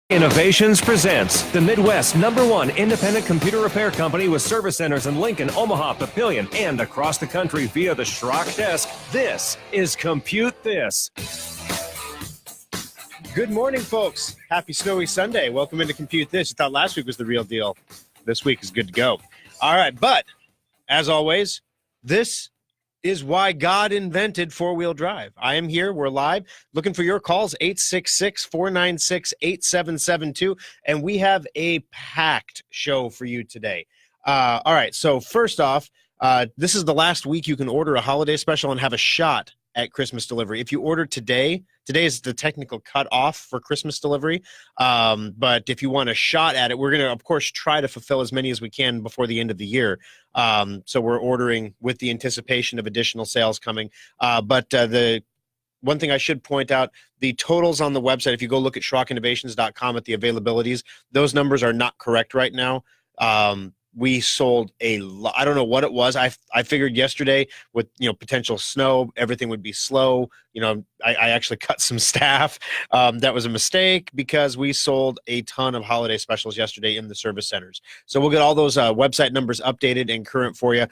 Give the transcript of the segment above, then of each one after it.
Innovations presents the Midwest #1 independent computer repair company with service centers in Lincoln, Omaha, Papillion, and across the country via the Schrock desk. This is Compute This. Good morning, folks. Happy snowy Sunday. Welcome into Compute This. You thought last week was the real deal. This week is good to go. All right, but as always, this is why God invented four-wheel drive. I am here. We're live. Looking for your calls, 866-496-8772. And we have a packed show for you today. All right, so first off, this is the last week you can order a holiday special and have a shot at Christmas delivery. If you order today is the technical cutoff for Christmas delivery. But if you want a shot at it, we're going to, of course, try to fulfill as many as we can before the end of the year. So we're ordering with the anticipation of additional sales coming. But the one thing I should point out, the totals on the website, if you go look at SchrockInnovations.com at the availabilities, those numbers are not correct right now. We sold a lot. I don't know what it was. I figured yesterday with, potential snow, everything would be slow. I actually cut some staff. That was a mistake because we sold a ton of holiday specials yesterday in the service centers. So we'll get all those website numbers updated and current for you.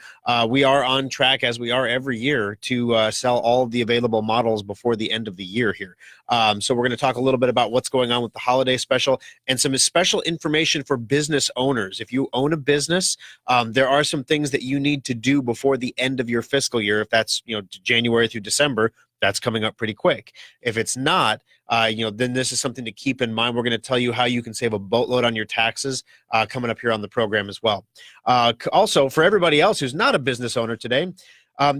We are on track, as we are every year, to sell all of the available models before the end of the year here. So we're going to talk a little bit about what's going on with the holiday special and some special information for business owners. If you own a business, there are some things that you need to do before the end of your fiscal year. If that's, January through December, that's coming up pretty quick. If it's not, then this is something to keep in mind. We're going to tell you how you can save a boatload on your taxes coming up here on the program as well. Also, for everybody else who's not a business owner today,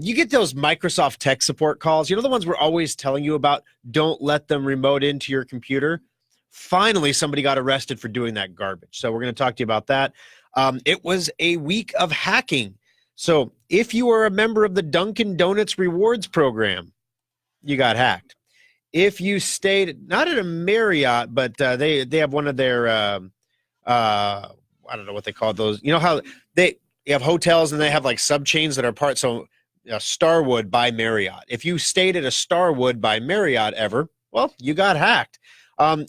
you get those Microsoft tech support calls. The ones we're always telling you about. Don't let them remote into your computer. Finally, somebody got arrested for doing that garbage. So we're going to talk to you about that. It was a week of hacking. So if you are a member of the Dunkin' Donuts rewards program, you got hacked. If you stayed, not at a Marriott, but they have one of their, I don't know what they call those. You know how you have hotels and they have like sub-chains that are part. So Starwood by Marriott. If you stayed at a Starwood by Marriott ever, well, you got hacked.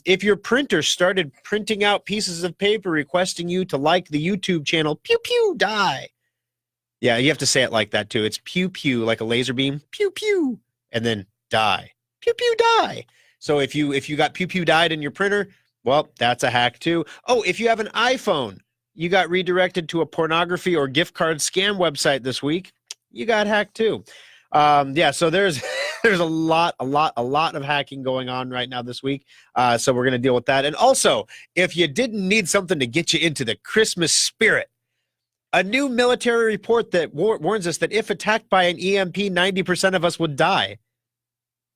If your printer started printing out pieces of paper requesting you to like the YouTube channel, pew, pew, die. Yeah, you have to say it like that too. It's pew, pew, like a laser beam, pew, pew, and then die. Pew, pew, die. So if you got pew, pew, died in your printer, well, that's a hack too. Oh, if you have an iPhone, you got redirected to a pornography or gift card scam website this week, you got hacked too. So there's a lot of hacking going on right now this week. So we're going to deal with that. And also, if you didn't need something to get you into the Christmas spirit, a new military report that warns us that if attacked by an EMP, 90% of us would die.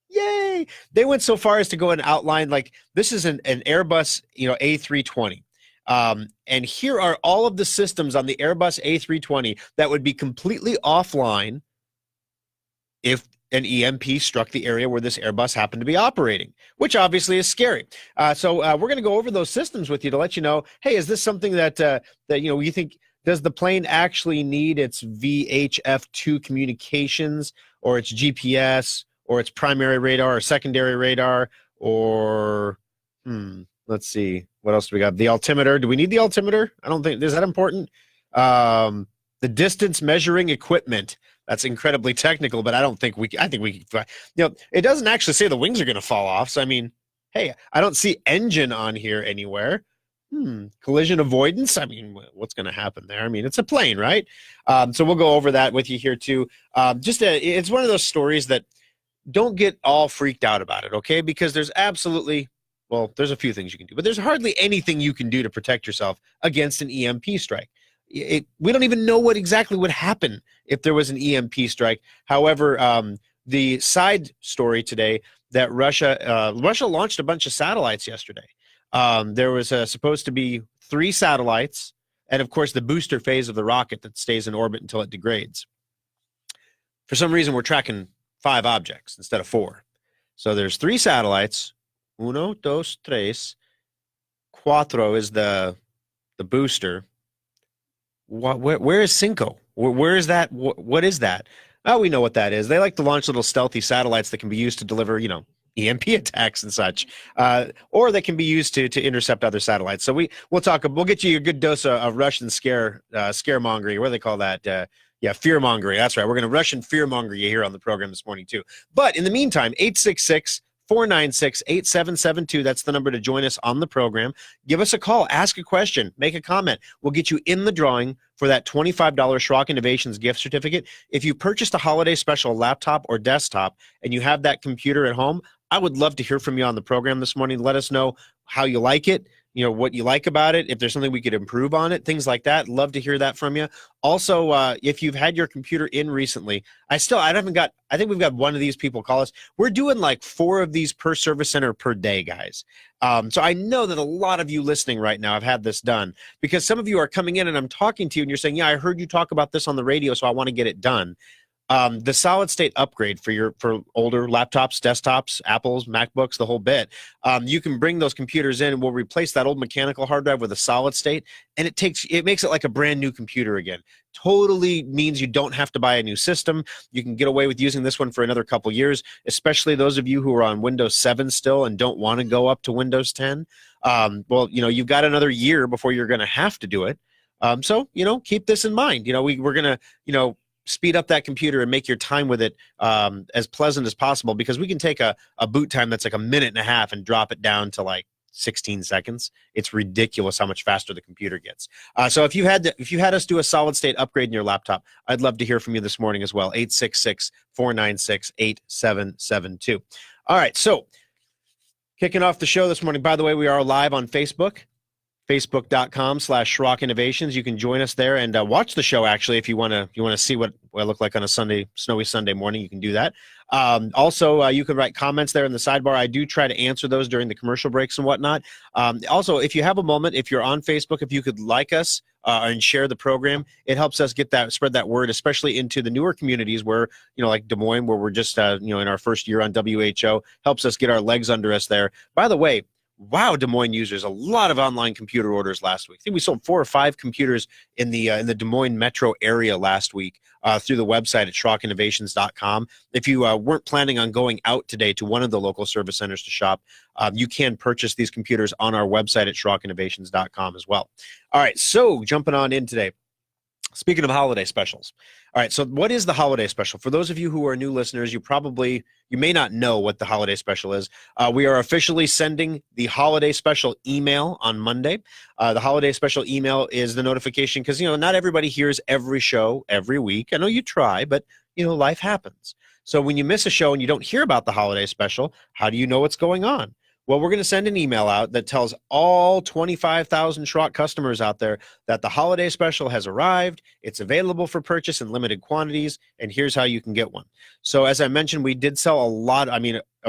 Yay! They went so far as to go and outline, like, this is an Airbus, A320. And here are all of the systems on the Airbus A320 that would be completely offline if an EMP struck the area where this Airbus happened to be operating, which obviously is scary. So we're going to go over those systems with you to let you know, hey, is this something that you think, does the plane actually need its VHF-2 communications, or its GPS, or its primary radar or secondary radar, or let's see, what else do we got? The altimeter. Do we need the altimeter? I don't think, is that important? The distance measuring equipment. That's incredibly technical, but I think we it doesn't actually say the wings are going to fall off. So, hey, I don't see engine on here anywhere. Collision avoidance. What's going to happen there? It's a plane, right? So we'll go over that with you here too. It's one of those stories that don't get all freaked out about it, okay? Because there's absolutely, there's a few things you can do, but there's hardly anything you can do to protect yourself against an EMP strike. We don't even know what exactly would happen if there was an EMP strike. However, the side story today that Russia launched a bunch of satellites yesterday. There was supposed to be 3 satellites, and of course the booster phase of the rocket that stays in orbit until it degrades. For some reason, we're tracking 5 objects instead of 4. So there's 3 satellites. Uno, dos, tres. Cuatro is the booster. Where is Cinco? Where is that? What is that? Oh, we know what that is. They like to launch little stealthy satellites that can be used to deliver, EMP attacks and such, or they can be used to intercept other satellites. So we'll get you a good dose of Russian scaremongering. What do they call that? Fear mongering. That's right. We're going to Russian fear monger you here on the program this morning too. But in the meantime, 866-496-8772. That's the number to join us on the program. Give us a call, ask a question, make a comment. We'll get you in the drawing for that $25 Schrock Innovations gift certificate. If you purchased a holiday special laptop or desktop and you have that computer at home, I would love to hear from you on the program this morning. Let us know how you like it, what you like about it, if there's something we could improve on it, things like that. Love to hear that from you. Also, if you've had your computer in recently, I think we've got one of these people call us. We're doing like 4 of these per service center per day, guys. So I know that a lot of you listening right now have had this done, because some of you are coming in and I'm talking to you and you're saying, yeah, I heard you talk about this on the radio, so I want to get it done. The solid state upgrade for older laptops, desktops, Apples, MacBooks, the whole bit. You can bring those computers in and we'll replace that old mechanical hard drive with a solid state, and it makes it like a brand new computer again. Totally means you don't have to buy a new system. You can get away with using this one for another couple years, especially those of you who are on Windows 7 still and don't want to go up to Windows 10. You've got another year before you're going to have to do it. So keep this in mind. We're going to, speed up that computer and make your time with it as pleasant as possible, because we can take a boot time that's like a minute and a half and drop it down to like 16 seconds. It's ridiculous how much faster the computer gets. So if you had us do a solid state upgrade in your laptop, I'd love to hear from you this morning as well. 866-496-8772. All right, so kicking off the show this morning, by the way, we are live on Facebook. Facebook.com/Schrock Innovations. You can join us there and watch the show. Actually, if you want to see what I look like on a snowy Sunday morning, you can do that. Also, you can write comments there in the sidebar. I do try to answer those during the commercial breaks and whatnot. Also, if you have a moment, if you're on Facebook, if you could like us and share the program, it helps us spread that word, especially into the newer communities where, like Des Moines, where we're just, in our first year on WHO, helps us get our legs under us there. By the way, wow, Des Moines users, a lot of online computer orders last week. I think we sold 4 or 5 computers in the Des Moines metro area last week through the website at SchrockInnovations.com. If you weren't planning on going out today to one of the local service centers to shop, you can purchase these computers on our website at SchrockInnovations.com as well. All right, so jumping on in today. Speaking of holiday specials. All right, so what is the holiday special? For those of you who are new listeners, you may not know what the holiday special is. We are officially sending the holiday special email on Monday. The holiday special email is the notification because, not everybody hears every show every week. I know you try, but, life happens. So when you miss a show and you don't hear about the holiday special, how do you know what's going on? Well, we're going to send an email out that tells all 25,000 Schrock customers out there that the holiday special has arrived, it's available for purchase in limited quantities, and here's how you can get one. So as I mentioned, we did sell a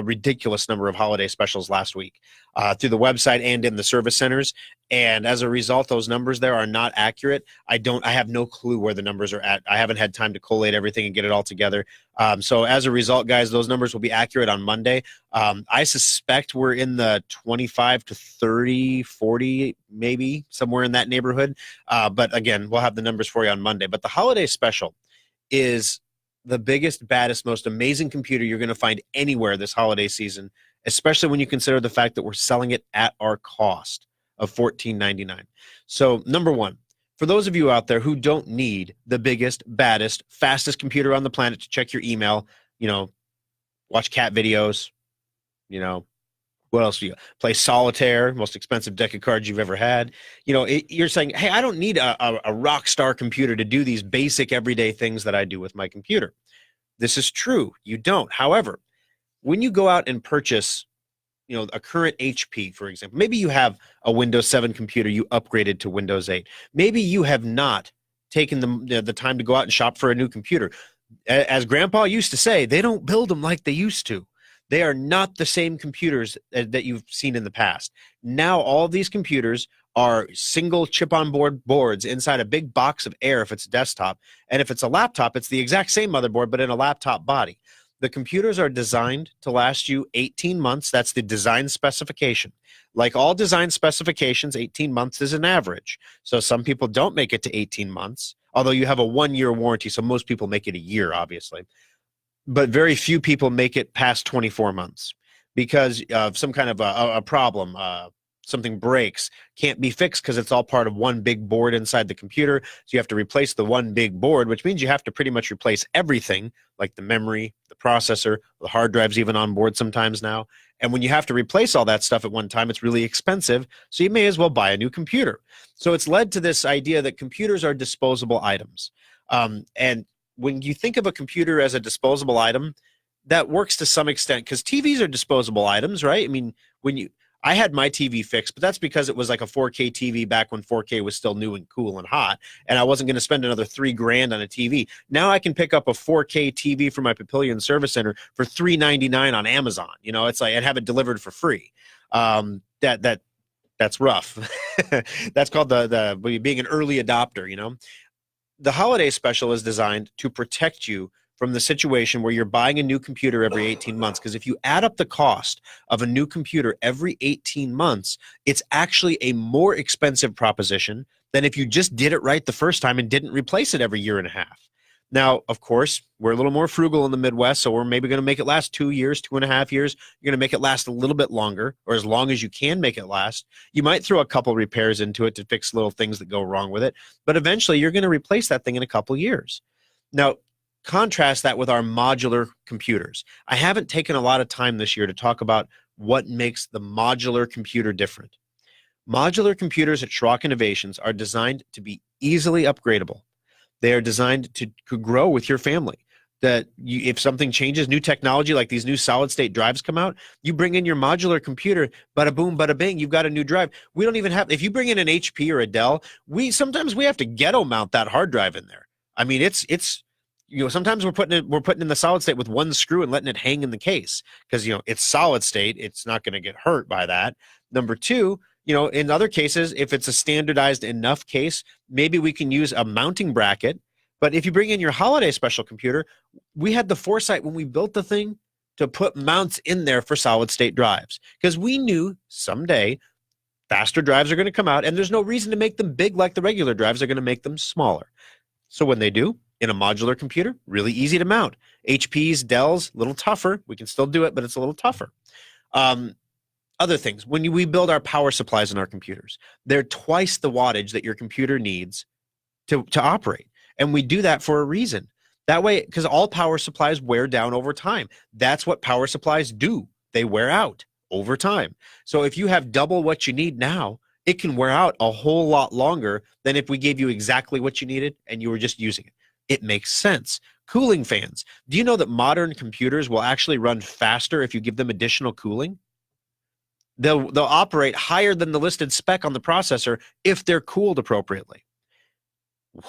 ridiculous number of holiday specials last week through the website and in the service centers. And as a result, those numbers there are not accurate. I have no clue where the numbers are at. I haven't had time to collate everything and get it all together. So as a result, guys, those numbers will be accurate on Monday. I suspect we're in the 25 to 30, 40, maybe somewhere in that neighborhood. But again, we'll have the numbers for you on Monday. But the holiday special is the biggest, baddest, most amazing computer you're going to find anywhere this holiday season, especially when you consider the fact that we're selling it at our cost of $14.99. So number one, for those of you out there who don't need the biggest, baddest, fastest computer on the planet to check your email, watch cat videos, what else do you play solitaire, most expensive deck of cards you've ever had. You're saying, hey, I don't need a rock star computer to do these basic everyday things that I do with my computer. This is true. You don't. However, when you go out and purchase, a current HP, for example, maybe you have a Windows 7 computer, you upgraded to Windows 8. Maybe you have not taken the time to go out and shop for a new computer. As Grandpa used to say, they don't build them like they used to. They are not the same computers that you've seen in the past. Now all of these computers are single chip-on-board boards inside a big box of air if it's a desktop. And if it's a laptop, it's the exact same motherboard, but in a laptop body. The computers are designed to last you 18 months. That's the design specification. Like all design specifications, 18 months is an average. So some people don't make it to 18 months, although you have a 1-year warranty, so most people make it a year, obviously. But very few people make it past 24 months. because of some kind of a problem. Something breaks, can't be fixed because it's all part of one big board inside the computer. So you have to replace the one big board, which means you have to pretty much replace everything, like the memory, the processor, the hard drives even on board sometimes now. And when you have to replace all that stuff at one time, it's really expensive. So you may as well buy a new computer. So it's led to this idea that computers are disposable items. And when you think of a computer as a disposable item, that works to some extent because TVs are disposable items, right? I mean, I had my TV fixed, but that's because it was like a 4K TV back when 4K was still new and cool and hot, and I wasn't going to spend another $3,000 on a TV. Now I can pick up a 4K TV from my Papillion Service Center for $399 on Amazon. It's like I'd have it delivered for free. That's rough. That's called the being an early adopter. The holiday special is designed to protect you from the situation where you're buying a new computer every 18 months. Because if you add up the cost of a new computer every 18 months, it's actually a more expensive proposition than if you just did it right the first time and didn't replace it every year and a half. Now, of course, we're a little more frugal in the Midwest, so we're maybe going to make it last 2 years, 2.5 years. You're going to make it last a little bit longer, or as long as you can make it last. You might throw a couple repairs into it to fix little things that go wrong with it, but eventually you're going to replace that thing in a couple years. Now, contrast that with our modular computers. I haven't taken a lot of time this year to talk about what makes the modular computer different. Modular computers at Schrock Innovations are designed to be easily upgradable. They are designed to grow with your family. That if something changes, new technology like these new solid-state drives come out, you bring in your modular computer, bada boom, bada bing, you've got a new drive. We don't even have, if you bring in an HP or a Dell, sometimes we have to ghetto mount that hard drive in there. I mean, it's sometimes we're putting in the solid state with one screw and letting it hang in the case because it's solid state. It's not going to get hurt by that. Number two, in other cases, if it's a standardized enough case, maybe we can use a mounting bracket. But if you bring in your holiday special computer, we had the foresight when we built the thing to put mounts in there for solid state drives because we knew someday faster drives are going to come out and there's no reason to make them big like the regular drives. They're going to make them smaller. So when they do, in a modular computer, really easy to mount. HP's, Dell's, a little tougher. We can still do it, but it's a little tougher. Other things, when we build our power supplies in our computers, they're twice the wattage that your computer needs to operate. And we do that for a reason. That way, because all power supplies wear down over time. That's what power supplies do. They wear out over time. So if you have double what you need now, it can wear out a whole lot longer than if we gave you exactly what you needed and you were just using it. It makes sense. Cooling fans. Do you know that modern computers will actually run faster if you give them additional cooling? They'll operate higher than the listed spec on the processor if they're cooled appropriately.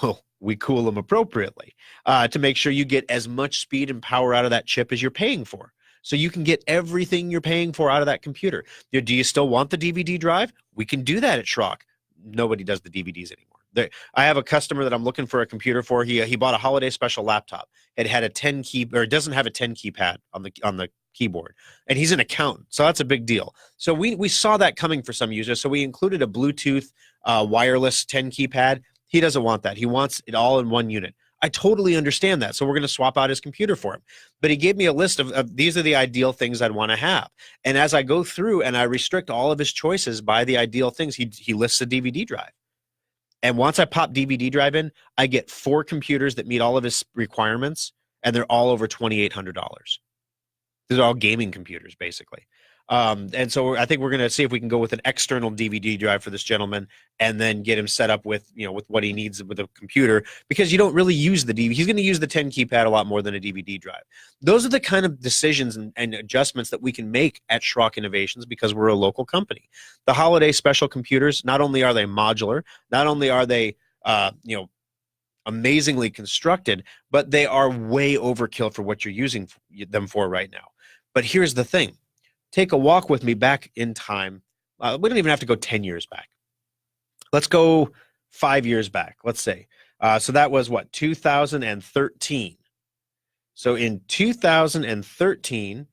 Well, we cool them appropriately to make sure you get as much speed and power out of that chip as you're paying for. So you can get everything you're paying for out of that computer. Do you still want the DVD drive? We can do that at Schrock. Nobody does the DVDs anymore. I have a customer that I'm looking for a computer for. He bought a holiday special laptop. It had a 10 key, or it doesn't have a 10 keypad on the keyboard, and he's an accountant, so that's a big deal. So we saw that coming for some users. So we included a Bluetooth wireless 10 keypad. He doesn't want that. He wants it all in one unit. I totally understand that. So we're going to swap out his computer for him. But he gave me a list of these are the ideal things I'd want to have. And as I go through and I restrict all of his choices by the ideal things, he lists a DVD drive. And once I pop DVD drive in, I get 4 computers that meet all of his requirements, and they're all over $2,800. These are all gaming computers, basically. And so I think we're going to see if we can go with an external DVD drive for this gentleman and then get him set up with, with what he needs with a computer, because you don't really use the DVD. He's going to use the 10 keypad a lot more than a DVD drive. Those are the kind of decisions and adjustments that we can make at Schrock Innovations because we're a local company. The holiday special computers, not only are they modular, not only are they, amazingly constructed, but they are way overkill for what you're using them for right now. But here's the thing. Take a walk with me back in time. We don't even have to go 10 years back. Let's go 5 years back, let's say. So that was what, 2013. So in 2013,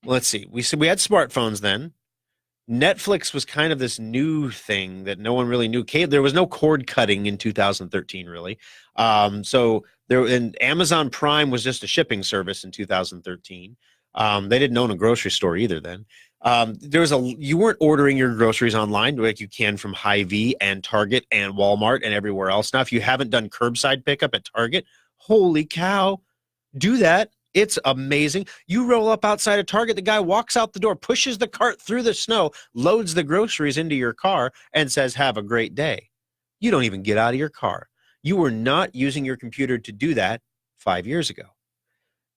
let's see, we had smartphones then. Netflix was kind of this new thing that no one really knew. There was no cord cutting in 2013, really. And Amazon Prime was just a shipping service in 2013. They didn't own a grocery store either then. You weren't ordering your groceries online like you can from Hy-Vee and Target and Walmart and everywhere else. Now, if you haven't done curbside pickup at Target, holy cow, do that. It's amazing. You roll up outside of Target, the guy walks out the door, pushes the cart through the snow, loads the groceries into your car, and says, have a great day. You don't even get out of your car. You were not using your computer to do that 5 years ago.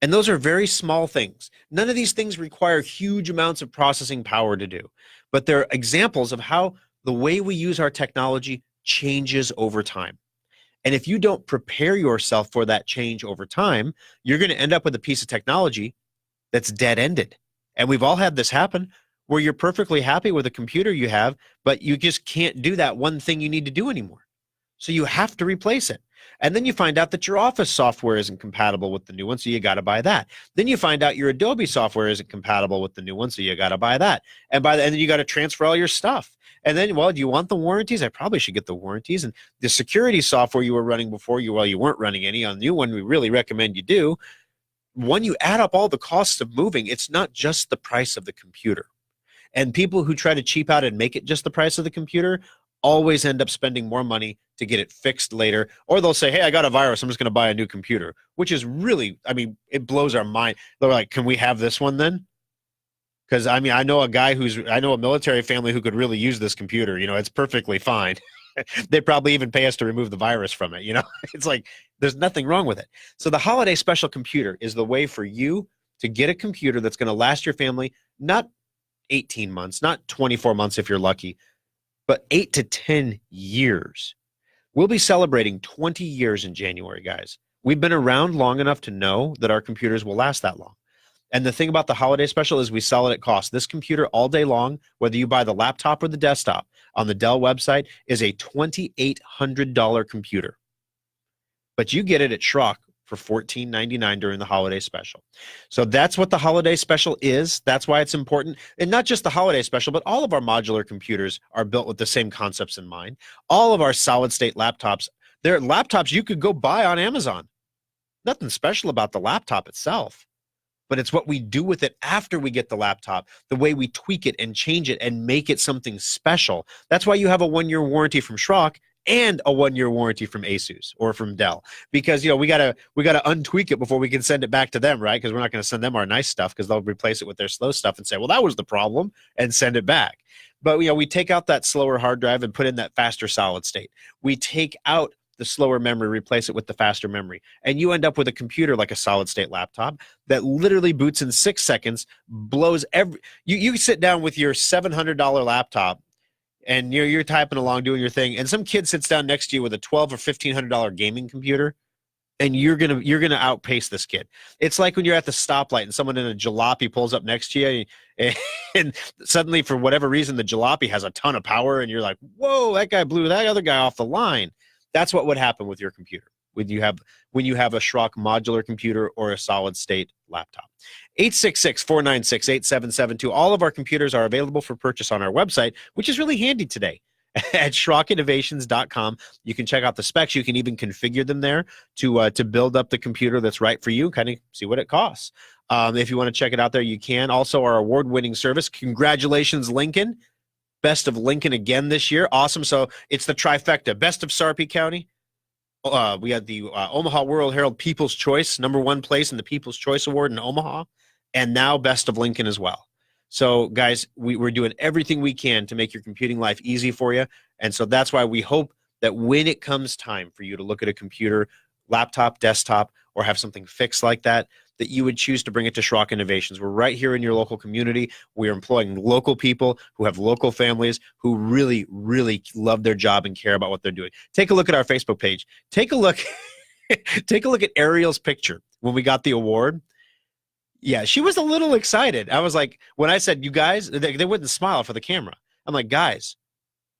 And those are very small things. None of these things require huge amounts of processing power to do, but they're examples of how the way we use our technology changes over time. And if you don't prepare yourself for that change over time, you're going to end up with a piece of technology that's dead-ended. And we've all had this happen where you're perfectly happy with a computer you have, but you just can't do that one thing you need to do anymore. So you have to replace it. And then you find out that your Office software isn't compatible with the new one, so you got to buy that. Then you find out your Adobe software isn't compatible with the new one, so you got to buy that. And then you got to transfer all your stuff. And then, well, do you want the warranties? I probably should get the warranties. And the security software you were running before you weren't running any. On the new one, we really recommend you do. When you add up all the costs of moving, it's not just the price of the computer. And people who try to cheap out and make it just the price of the computer always end up spending more money to get it fixed later. Or they'll say, hey, I got a virus, I'm just going to buy a new computer, which is really, it blows our mind. They're like, can we have this one then? Because, I know a military family who could really use this computer. It's perfectly fine. They'd probably even pay us to remove the virus from it. It's like there's nothing wrong with it. So the holiday special computer is the way for you to get a computer that's going to last your family, not 18 months, not 24 months if you're lucky, but 8 to 10 years. We'll be celebrating 20 years in January, guys. We've been around long enough to know that our computers will last that long. And the thing about the holiday special is we sell it at cost. This computer all day long, whether you buy the laptop or the desktop, on the Dell website is a $2,800 computer. But you get it at Schrock for $14.99 during the holiday special. So that's what the holiday special is. That's why it's important. And not just the holiday special, but all of our modular computers are built with the same concepts in mind. All of our solid state laptops, they're laptops you could go buy on Amazon. Nothing special about the laptop itself, but it's what we do with it after we get the laptop, the way we tweak it and change it and make it something special. That's why you have a 1-year warranty from Schrock and a 1-year warranty from Asus or from Dell, because we gotta untweak it before we can send it back to them, right? Because we're not going to send them our nice stuff because they'll replace it with their slow stuff and say, well, that was the problem, and send it back. But we take out that slower hard drive and put in that faster solid state. We take out the slower memory, replace it with the faster memory, and you end up with a computer like a solid state laptop that literally boots in 6 seconds, blows you sit down with your $700 laptop and you're typing along doing your thing, and some kid sits down next to you with a $1,200 or $1,500 gaming computer, and you're gonna outpace this kid. It's like when you're at the stoplight and someone in a jalopy pulls up next to you, and suddenly for whatever reason the jalopy has a ton of power, and you're like, whoa, that guy blew that other guy off the line. That's what would happen with your computer when you have a Schrock modular computer or a solid state laptop. 866-496-8772. All of our computers are available for purchase on our website, which is really handy today. At SchrockInnovations.com, you can check out the specs. You can even configure them there to build up the computer that's right for you, kind of see what it costs. If you want to check it out there, you can. Also, our award-winning service. Congratulations, Lincoln. Best of Lincoln again this year. Awesome. So it's the trifecta. Best of Sarpy County. We had the Omaha World Herald People's Choice, #1 place in the People's Choice Award in Omaha, and now Best of Lincoln as well. So, guys, we're doing everything we can to make your computing life easy for you. And so that's why we hope that when it comes time for you to look at a computer, laptop, desktop, or have something fixed like that, that you would choose to bring it to Schrock Innovations. We're right here in your local community. We are employing local people who have local families who really, really love their job and care about what they're doing. Take a look at our Facebook page. Take a look at Ariel's picture when we got the award. Yeah, she was a little excited. I was like, when I said, you guys, they wouldn't smile for the camera. I'm like, guys,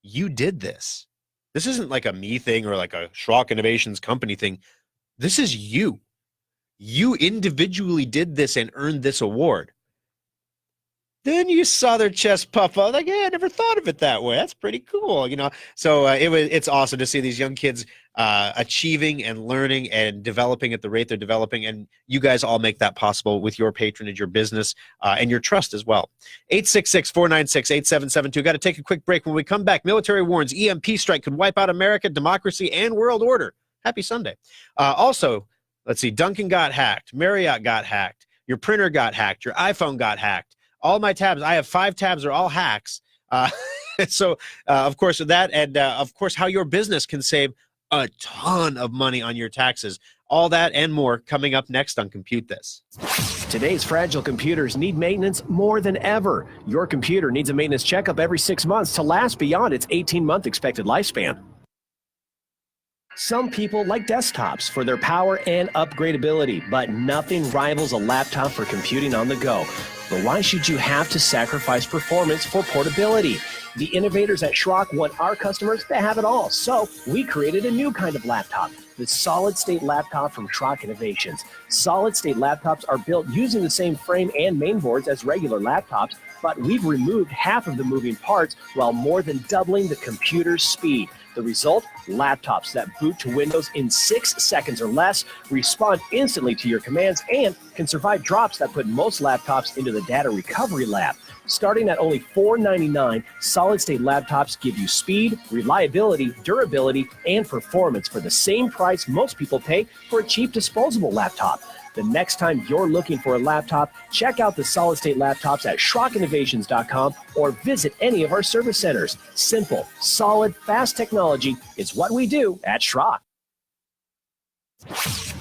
you did this. This isn't like a me thing or like a Schrock Innovations company thing. This is you. You individually did this and earned this award. Then you saw their chest puff out. Like, yeah, I never thought of it that way. That's pretty cool, So it's awesome to see these young kids achieving and learning and developing at the rate they're developing. And you guys all make that possible with your patronage, your business, and your trust as well. 866-496-8772. Got to take a quick break. When we come back, military warns EMP strike could wipe out America, democracy, and world order. Happy Sunday. Also, let's see, Duncan got hacked. Marriott got hacked. Your printer got hacked. Your iPhone got hacked. All my tabs, I have 5 tabs, are all hacks. So, of course, that, and of course, how your business can save a ton of money on your taxes. All that and more coming up next on Compute This. Today's fragile computers need maintenance more than ever. Your computer needs a maintenance checkup every 6 months to last beyond its 18-month expected lifespan. Some people like desktops for their power and upgradability, but nothing rivals a laptop for computing on the go. But why should you have to sacrifice performance for portability? The innovators at Schrock want our customers to have it all, so we created a new kind of laptop, the solid-state laptop from Schrock Innovations. Solid-state laptops are built using the same frame and mainboards as regular laptops, but we've removed half of the moving parts while more than doubling the computer's speed. The result? Laptops that boot to Windows in 6 seconds or less, respond instantly to your commands, and can survive drops that put most laptops into the data recovery lab. Starting at only $499, solid-state laptops give you speed, reliability, durability, and performance for the same price most people pay for a cheap disposable laptop. The next time you're looking for a laptop, check out the solid-state laptops at SchrockInnovations.com or visit any of our service centers. Simple, solid, fast technology is what we do at Schrock.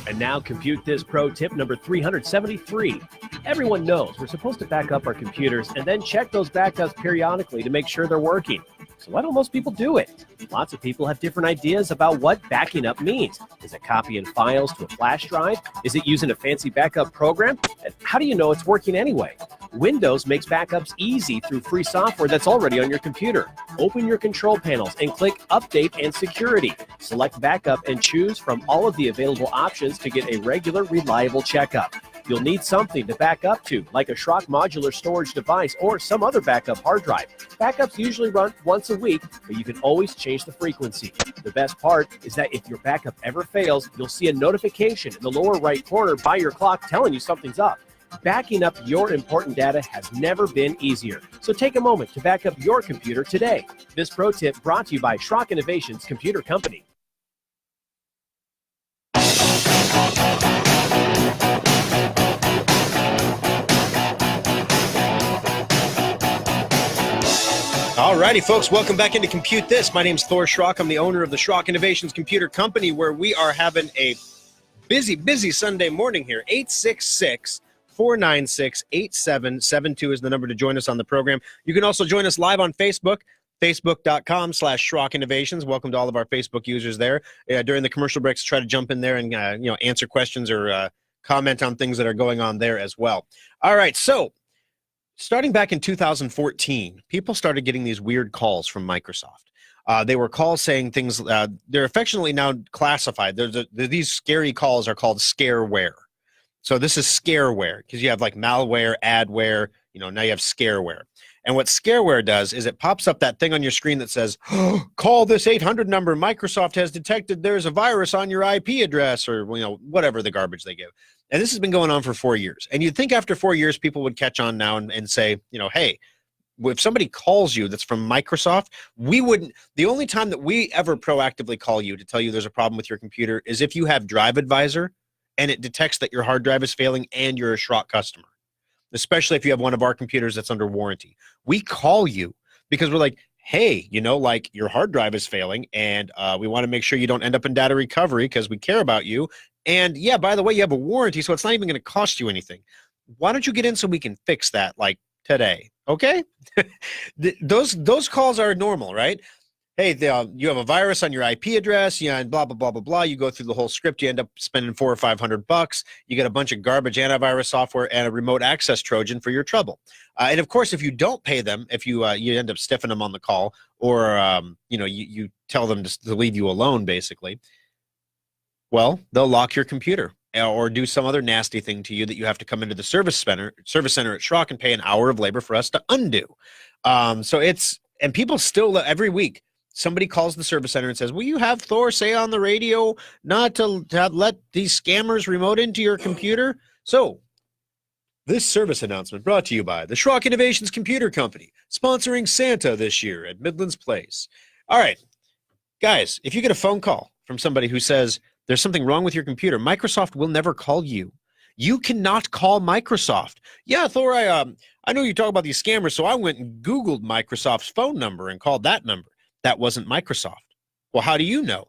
And now Compute This Pro tip number 373. Everyone knows we're supposed to back up our computers and then check those backups periodically to make sure they're working. So why don't most people do it? Lots of people have different ideas about what backing up means. Is it copying files to a flash drive? Is it using a fancy backup program? And how do you know it's working anyway? Windows makes backups easy through free software that's already on your computer. Open your control panels and click Update and Security. Select Backup and choose from all of the available options to get a regular, reliable checkup. You'll need something to back up to, like a Schrock modular storage device or some other backup hard drive. Backups usually run once a week, but you can always change the frequency. The best part is that if your backup ever fails, you'll see a notification in the lower right corner by your clock telling you something's up. Backing up your important data has never been easier. So take a moment to back up your computer today. This pro tip brought to you by Schrock Innovations Computer Company. All righty, folks, welcome back into Compute This. My name's Thor Schrock. I'm the owner of the Schrock Innovations Computer Company, where we are having a busy Sunday morning here. 866-496-8772 is the number to join us on the program. You can also join us live on Facebook, facebook.com/Schrock Innovations. Welcome to all of our Facebook users there. During the commercial breaks, try to jump in there and answer questions or comment on things that are going on there as well. All right, so starting back in 2014, people started getting these weird calls from Microsoft. They were calls saying things, they're affectionately now classified. These scary calls are called scareware. So this is scareware because you have like malware, adware, now you have scareware. And what scareware does is it pops up that thing on your screen that says, call this 800 number. Microsoft has detected there's a virus on your IP address, or whatever the garbage they give. And this has been going on for 4 years. And you'd think after 4 years, people would catch on now and say, hey, if somebody calls you that's from Microsoft, the only time that we ever proactively call you to tell you there's a problem with your computer is if you have Drive Advisor and it detects that your hard drive is failing and you're a Schrock customer, especially if you have one of our computers that's under warranty. We call you because we're like, hey, your hard drive is failing and we want to make sure you don't end up in data recovery because we care about you. And yeah, by the way, you have a warranty, so it's not even going to cost you anything. Why don't you get in so we can fix that today? Okay? Those calls are normal, right? Hey, you have a virus on your IP address, and blah, blah, blah, blah, blah. You go through the whole script. You end up spending $400 or $500. You get a bunch of garbage antivirus software and a remote access Trojan for your trouble. And of course, if you don't pay them, if you end up stiffing them on the call, or you tell them to leave you alone, basically, well, they'll lock your computer or do some other nasty thing to you that you have to come into the service center at Schrock and pay an hour of labor for us to undo. And people still every week somebody calls the service center and says, will you have Thor say on the radio not to let these scammers remote into your computer? So this service announcement brought to you by the Schrock Innovations Computer Company, sponsoring Santa this year at Midlands Place. All right, guys, if you get a phone call from somebody who says there's something wrong with your computer, Microsoft will never call you. You cannot call Microsoft. Yeah, Thor, I know you talk about these scammers, so I went and Googled Microsoft's phone number and called that number. That wasn't Microsoft. Well, how do you know?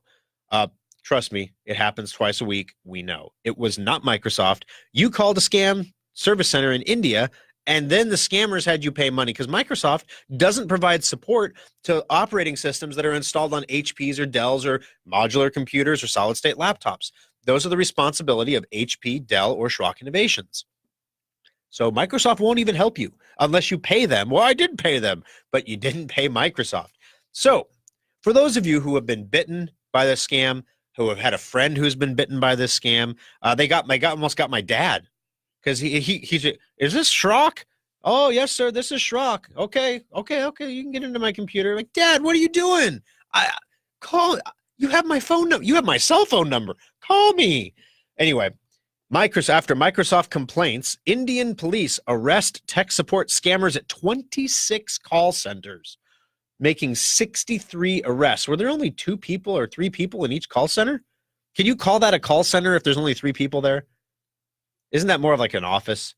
Trust me, it happens twice a week. We know. It was not Microsoft. You called a scam service center in India, and then the scammers had you pay money because Microsoft doesn't provide support to operating systems that are installed on HPs or Dells or modular computers or solid-state laptops. Those are the responsibility of HP, Dell, or Schrock Innovations. So Microsoft won't even help you unless you pay them. Well, I did pay them, but you didn't pay Microsoft. So for those of you who have been bitten by this scam, who have had a friend who's been bitten by this scam, they almost got my dad. Because he's, is this Schrock? Oh, yes, sir, this is Schrock. Okay, you can get into my computer. Like, Dad, what are you doing? You have my phone number. You have my cell phone number. Call me. Anyway, after Microsoft complaints, Indian police arrest tech support scammers at 26 call centers, making 63 arrests. Were there only 2 people or 3 people in each call center? Can you call that a call center if there's only 3 people there? Isn't that more of like an office?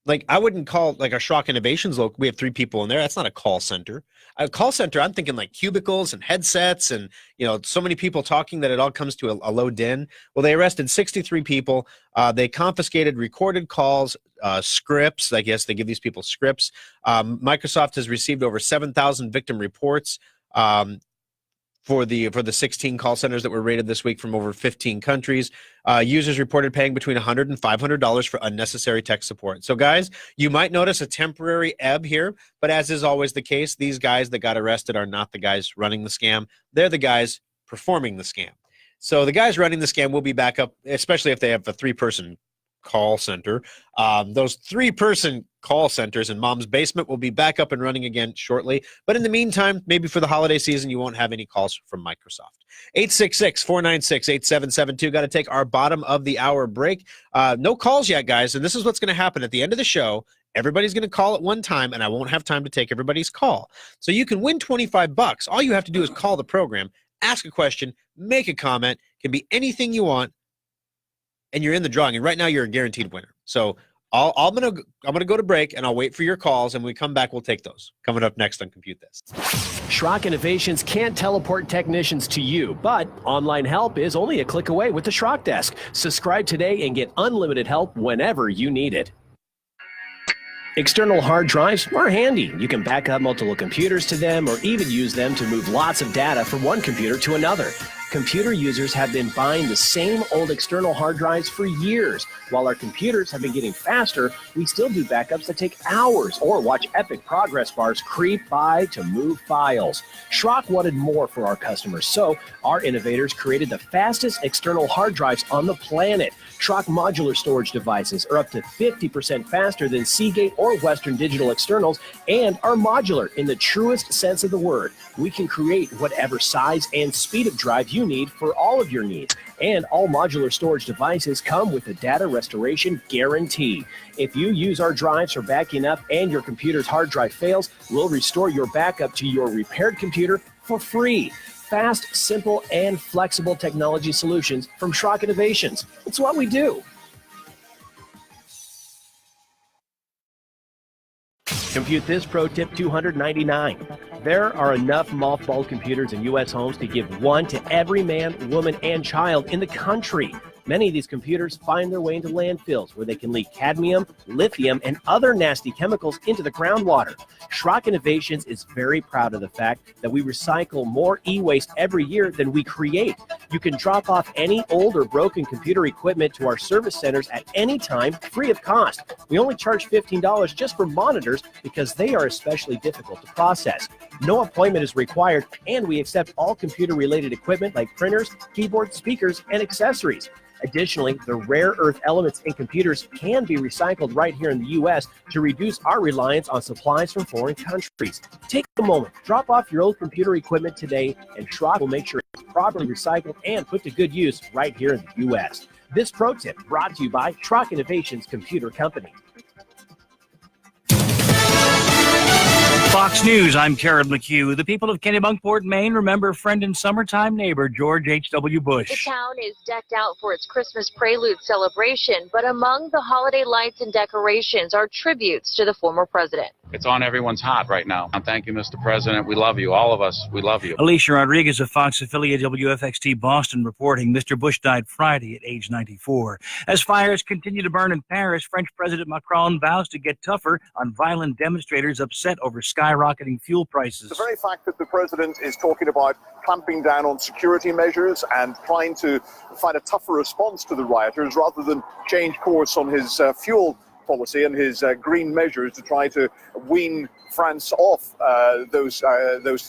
Like, I wouldn't call like a Schrock Innovations local. We have 3 people in there. That's not a call center. A call center, I'm thinking like cubicles and headsets and, so many people talking that it all comes to a low din. Well, they arrested 63 people. They confiscated recorded calls, scripts. I guess they give these people scripts. Microsoft has received over 7,000 victim reports for the 16 call centers that were raided this week from over 15 countries. Users reported paying between $100 and $500 for unnecessary tech support. So guys, you might notice a temporary ebb here, but as is always the case, these guys that got arrested are not the guys running the scam. They're the guys performing the scam. So the guys running the scam will be back up, especially if they have a 3-person call center. Those 3-person call centers in Mom's basement will be back up and running again shortly. But in the meantime, maybe for the holiday season, you won't have any calls from Microsoft. 866-496-8772. Got to take our bottom of the hour break. No calls yet, guys. And this is what's going to happen at the end of the show. Everybody's going to call at one time, and I won't have time to take everybody's call. So you can win $25. All you have to do is call the program, ask a question, make a comment. It can be anything you want, and you're in the drawing. And right now, you're a guaranteed winner. So I'm gonna go to break, and I'll wait for your calls. And when we come back, we'll take those. Coming up next on Compute This. Schrock Innovations can't teleport technicians to you, but online help is only a click away with the Schrock Desk. Subscribe today and get unlimited help whenever you need it. External hard drives are handy. You can back up multiple computers to them or even use them to move lots of data from one computer to another. Computer users have been buying the same old external hard drives for years. While our computers have been getting faster, we still do backups that take hours or watch epic progress bars creep by to move files. Schrock wanted more for our customers, so our innovators created the fastest external hard drives on the planet. Schrock modular storage devices are up to 50% faster than Seagate or Western Digital externals and are modular in the truest sense of the word. We can create whatever size and speed of drive you need for all of your needs. And all modular storage devices come with a data restoration guarantee. If you use our drives for backing up and your computer's hard drive fails, we'll restore your backup to your repaired computer for free. Fast, simple, and flexible technology solutions from Schrock Innovations. It's what we do. Compute This Pro Tip 299. There are enough mothballed computers in U.S. homes to give one to every man, woman, and child in the country. Many of these computers find their way into landfills where they can leak cadmium, lithium, and other nasty chemicals into the groundwater. Schrock Innovations is very proud of the fact that we recycle more e-waste every year than we create. You can drop off any old or broken computer equipment to our service centers at any time, free of cost. We only charge $15 just for monitors because they are especially difficult to process. No appointment is required, and we accept all computer-related equipment like printers, keyboards, speakers, and accessories. Additionally, the rare earth elements in computers can be recycled right here in the U.S. to reduce our reliance on supplies from foreign countries. Take a moment, drop off your old computer equipment today, and Schrock will make sure it's properly recycled and put to good use right here in the U.S. This pro tip brought to you by Schrock Innovations Computer Company. Fox News, I'm Karen McHugh. The people of Kennebunkport, Maine remember friend and summertime neighbor George H.W. Bush. The town is decked out for its Christmas prelude celebration, but among the holiday lights and decorations are tributes to the former president. It's on everyone's heart right now. And thank you, Mr. President. We love you. All of us, we love you. Alicia Rodriguez of Fox affiliate WFXT Boston reporting Mr. Bush died Friday at age 94. As fires continue to burn in Paris, French President Macron vows to get tougher on violent demonstrators upset over skyrocketing fuel prices. The very fact that the president is talking about clamping down on security measures and trying to find a tougher response to the rioters rather than change course on his fuel policy and his green measures to try to wean France off those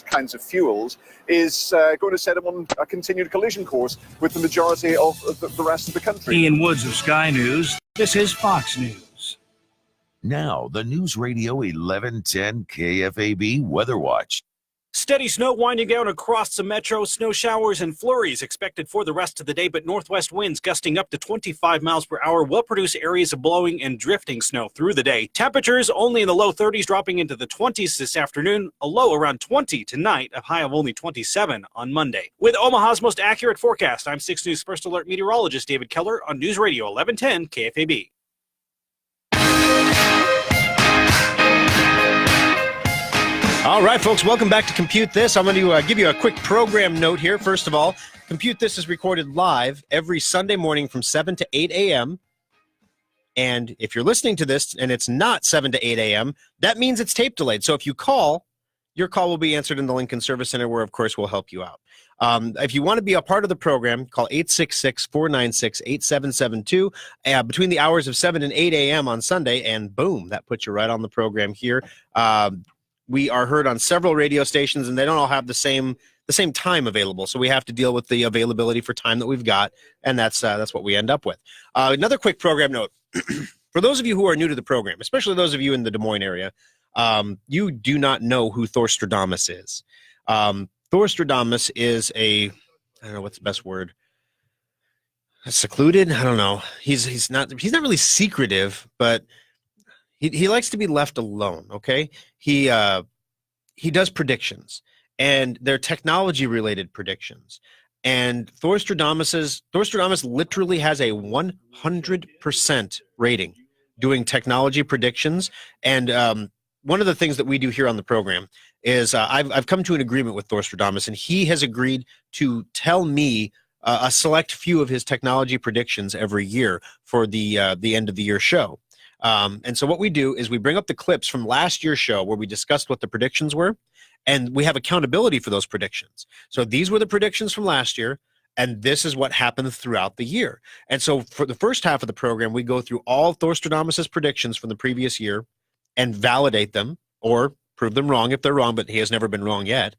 kinds of fuels is going to set him on a continued collision course with the majority of the rest of the country. Ian Woods of Sky News. This is Fox News. Now, the News Radio 1110 KFAB Weather Watch. Steady snow winding down across the metro. Snow showers and flurries expected for the rest of the day, but northwest winds gusting up to 25 miles per hour will produce areas of blowing and drifting snow through the day. Temperatures only in the low 30s, dropping into the 20s this afternoon, a low around 20 tonight, a high of only 27 on Monday. With Omaha's most accurate forecast, I'm 6 News First Alert meteorologist David Keller on News Radio 1110 KFAB. All right, folks, welcome back to Compute This. I'm going to give you a quick program note here. First of all, Compute This is recorded live every Sunday morning from 7 to 8 a.m. And if you're listening to this and it's not 7 to 8 a.m., that means it's tape delayed. So if you call, your call will be answered in the Lincoln Service Center where, of course, we'll help you out. If you want to be a part of the program, call 866-496-8772 between the hours of 7 and 8 a.m. on Sunday, and boom, that puts you right on the program here. We are heard on several radio stations, and they don't all have the same time available. So we have to deal with the availability for time that we've got, and that's what we end up with. Another quick program note. For those of you who are new to the program, especially those of you in the Des Moines area, you do not know who Thor Stradamus is. Thor Stradamus is I don't know what's the best word. Secluded? I don't know. He's not really secretive, but he likes to be left alone. Okay, he does predictions, and they're technology related predictions. And Thor Stradamus literally has a 100% rating doing technology predictions. And one of the things that we do here on the program is I've come to an agreement with Thor Stradamus, and he has agreed to tell me a select few of his technology predictions every year for the end of the year show. And so what we do is we bring up the clips from last year's show where we discussed what the predictions were, and we have accountability for those predictions. So these were the predictions from last year, and this is what happened throughout the year. And so for the first half of the program, we go through all Thor Stradamus's predictions from the previous year and validate them or prove them wrong if they're wrong, but he has never been wrong yet.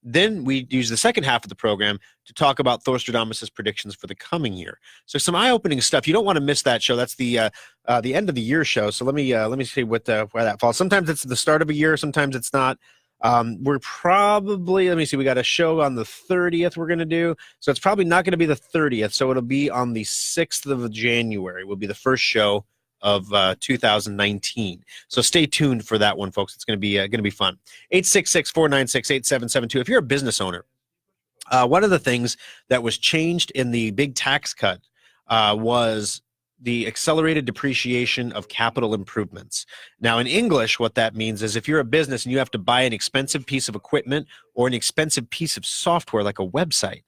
Then we use the second half of the program to talk about Thor Stradamus's predictions for the coming year. So some eye-opening stuff. You don't want to miss that show. That's the end of the year show. So let me see where that falls. Sometimes it's the start of a year. Sometimes it's not. We're probably, let me see, we got a show on the 30th we're going to do. So it's probably not going to be the 30th. So it'll be on the 6th of January will be the first show of 2019. So stay tuned for that one, folks. It's going to be fun. 866-496-8772. If you're a business owner, one of the things that was changed in the big tax cut was the accelerated depreciation of capital improvements. Now, in English, what that means is if you're a business and you have to buy an expensive piece of equipment or an expensive piece of software like a website,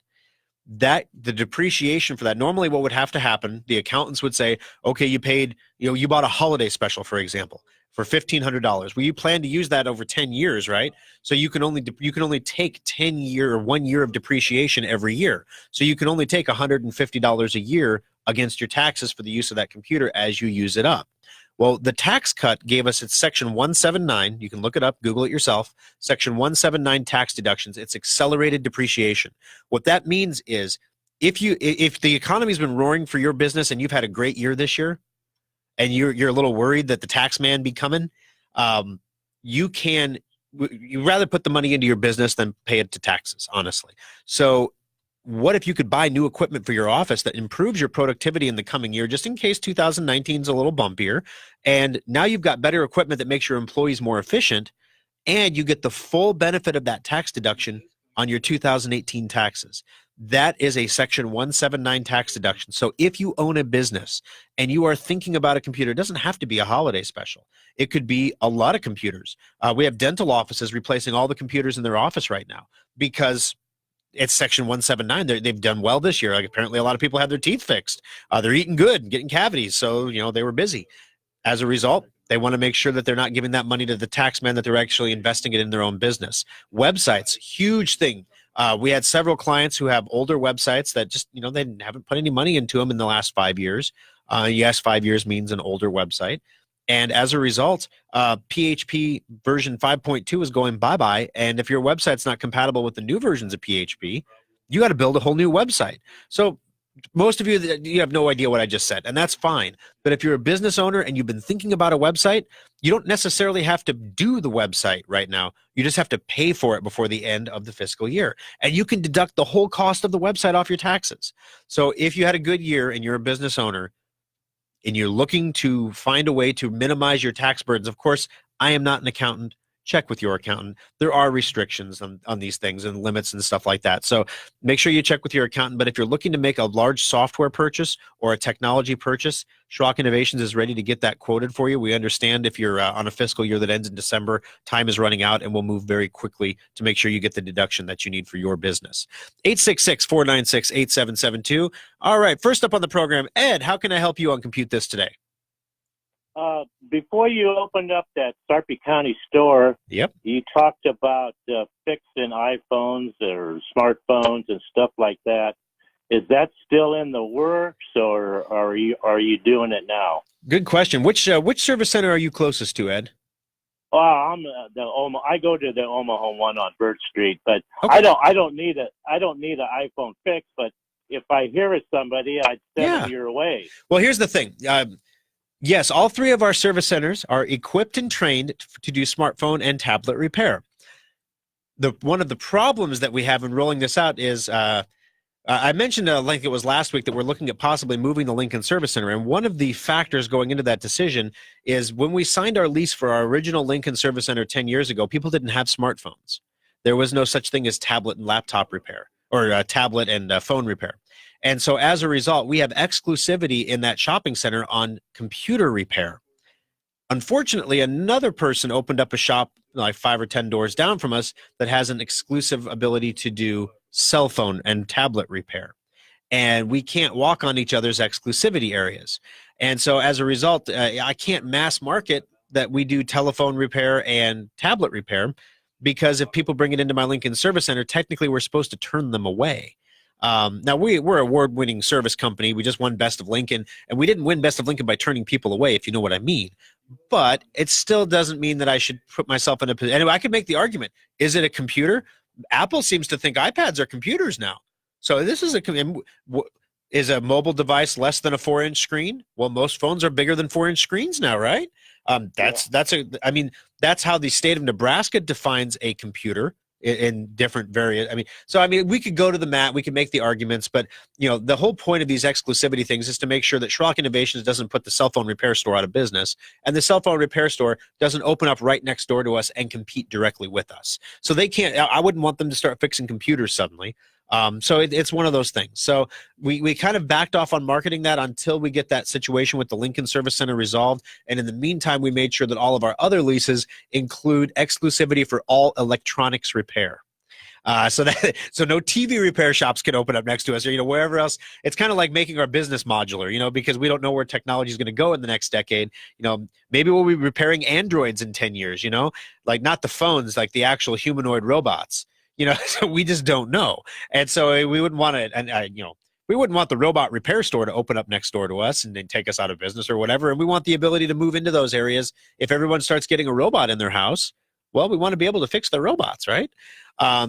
that the depreciation for that, normally what would have to happen, the accountants would say, okay, you bought a holiday special, for example, for $1,500. Well, you plan to use that over 10 years, right? So you can only take 1 year of depreciation every year. So you can only take $150 a year against your taxes for the use of that computer as you use it up. Well, the tax cut gave us its Section 179. You can look it up, Google it yourself. Section 179 tax deductions. It's accelerated depreciation. What that means is if the economy's been roaring for your business and you've had a great year this year, and you're a little worried that the tax man be coming, you'd rather put the money into your business than pay it to taxes, honestly. So what if you could buy new equipment for your office that improves your productivity in the coming year, just in case 2019 is a little bumpier, and now you've got better equipment that makes your employees more efficient, and you get the full benefit of that tax deduction on your 2018 taxes. That is a Section 179 tax deduction. So if you own a business and you are thinking about a computer, it doesn't have to be a holiday special. It could be a lot of computers. We have dental offices replacing all the computers in their office right now because it's Section 179. They've done well this year. Like, apparently a lot of people had their teeth fixed. They're eating good and getting cavities. So, they were busy. As a result, they want to make sure that they're not giving that money to the tax man, that they're actually investing it in their own business. Websites, huge thing. We had several clients who have older websites that just, they haven't put any money into them in the last 5 years. Yes, 5 years means an older website. And as a result, PHP version 5.2 is going bye-bye. And if your website's not compatible with the new versions of PHP, you got to build a whole new website. So most of you have no idea what I just said, and that's fine. But if you're a business owner and you've been thinking about a website, you don't necessarily have to do the website right now. You just have to pay for it before the end of the fiscal year. And you can deduct the whole cost of the website off your taxes. So if you had a good year and you're a business owner and you're looking to find a way to minimize your tax burdens, of course, I am not an accountant. Check with your accountant. There are restrictions on these things and limits and stuff like that. So make sure you check with your accountant. But if you're looking to make a large software purchase or a technology purchase, Schrock Innovations is ready to get that quoted for you. We understand if you're on a fiscal year that ends in December, time is running out, and we'll move very quickly to make sure you get the deduction that you need for your business. 866-496-8772. All right, first up on the program, Ed, how can I help you on Compute This today? Before you opened up that Sarpy County store, Yep. You talked about fixing iPhones or smartphones and stuff like that. Is that still in the works, or are you doing it now? Good question. Which service center are you closest to, Ed? Well, I'm I go to the Omaha one on Birch Street, but Okay. I don't need an iPhone fix. But if I hear of somebody, I'd send them your way. Well, here's the thing. Yes, all three of our service centers are equipped and trained to do smartphone and tablet repair. One of the problems that we have in rolling this out is I mentioned, I think it was last week, that we're looking at possibly moving the Lincoln Service Center. And one of the factors going into that decision is when we signed our lease for our original Lincoln Service Center 10 years ago, people didn't have smartphones. There was no such thing as tablet and laptop repair, or tablet and phone repair. And so as a result, we have exclusivity in that shopping center on computer repair. Unfortunately, another person opened up a shop like 5 or 10 doors down from us that has an exclusive ability to do cell phone and tablet repair. And we can't walk on each other's exclusivity areas. And so as a result, I can't mass market that we do telephone repair and tablet repair, because if people bring it into my Lincoln Service Center, technically we're supposed to turn them away. Now, we're an award-winning service company. We just won Best of Lincoln, and we didn't win Best of Lincoln by turning people away, if you know what I mean. But it still doesn't mean that I should put myself in a position. Anyway, I could make the argument. Is it a computer? Apple seems to think iPads are computers now. So this is is a mobile device less than a 4-inch screen? Well, most phones are bigger than 4-inch screens now, right? That's how the state of Nebraska defines a computer in different various. We could go to the mat, we could make the arguments, but the whole point of these exclusivity things is to make sure that Schrock Innovations doesn't put the cell phone repair store out of business, and the cell phone repair store doesn't open up right next door to us and compete directly with us. So they can't. I wouldn't want them to start fixing computers suddenly. So it's one of those things. So we kind of backed off on marketing that until we get that situation with the Lincoln Service Center resolved. And in the meantime, we made sure that all of our other leases include exclusivity for all electronics repair. So no TV repair shops can open up next to us, or wherever else. It's kind of like making our business modular, because we don't know where technology is going to go in the next decade. Maybe we'll be repairing androids in 10 years, like not the phones, like the actual humanoid robots. So we just don't know. And so we wouldn't want to, we wouldn't want the robot repair store to open up next door to us and then take us out of business or whatever. And we want the ability to move into those areas. If everyone starts getting a robot in their house, well, we want to be able to fix the robots, right?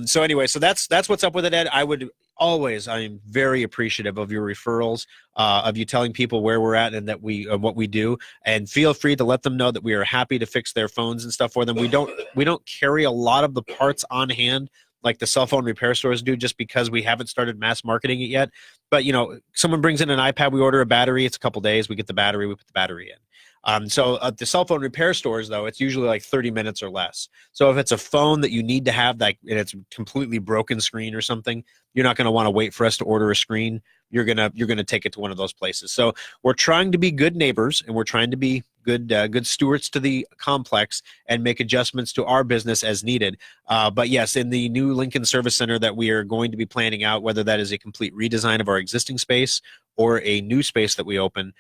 So anyway, so that's what's up with it, Ed. I would always, I am very appreciative of your referrals, of you telling people where we're at and that what we do. And feel free to let them know that we are happy to fix their phones and stuff for them. We don't carry a lot of the parts on hand like the cell phone repair stores do, just because we haven't started mass marketing it yet. But someone brings in an iPad, we order a battery. It's a couple days. We get the battery. We put the battery in. So at the cell phone repair stores, though, it's usually like 30 minutes or less. So if it's a phone that you need to have and it's completely broken screen or something, you're not going to want to wait for us to order a screen. You're gonna take it to one of those places. So we're trying to be good neighbors, and we're trying to be good stewards to the complex and make adjustments to our business as needed. But yes, in the new Lincoln Service Center that we are going to be planning out, whether that is a complete redesign of our existing space or a new space that we open,